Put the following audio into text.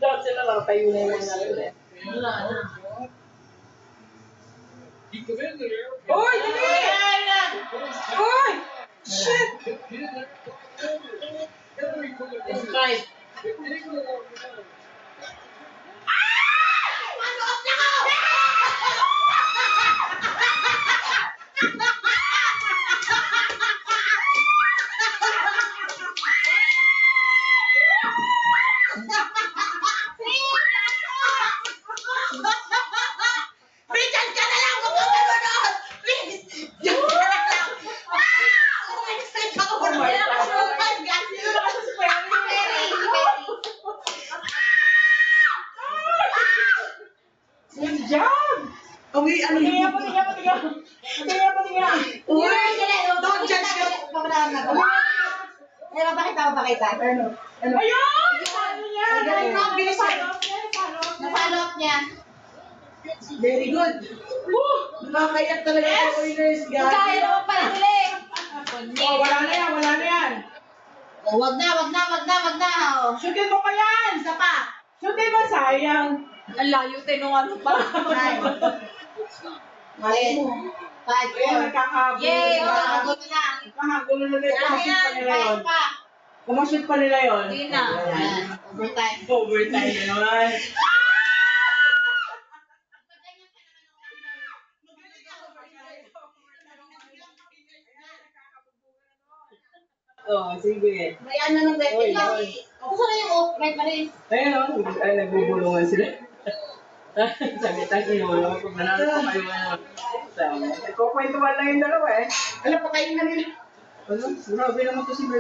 Dapat sila lang tayo na yung mga ulit. Wala na. Uy! Dali! Uy! Shit! It's five. Bitan ka na lang! Huwag ka manonood! Please! Diyan ka na lang! Excited ako! Oh my God! Oh my God! Sino na kasi si Perry? Good job! Uy, ano yun? Patingin! Uy, don't judge ka! Papadaan na to. Mapakita. Ano? Ayun! Ano yan? Ang bilis niya. Napalo up niya. Very good. Nakakayak talaga yung winners, guys. Kaya naman pala nila eh. Oh, wala na yan. Oh, wag na. Oh. Shootin mo pa yan! Isa pa. Shootin mo, sayang. Ang layo tinong ano pa. Mali mo. 5, Ayun, 4. nagkakagulo. Yay! Makakagulo na. Nagkakagulo na rin. Kumashoot pa nila yun. Kaya pa. Kumashoot pa nila yun. Hindi na. Ayan. Overtime. Overtime na naman. Oh, sige. May ano ng Oy, weapon lang. oy. Gusto na yung right pa rin. Ayun o, ay nagbubulungan sila. Sabi tayo sinulong pag nanalo pa kayo ano. Nagkukwentuhan lang yung dalawa eh. Alam pa kayo na nila. Ano? Grabe naman to si Mercy.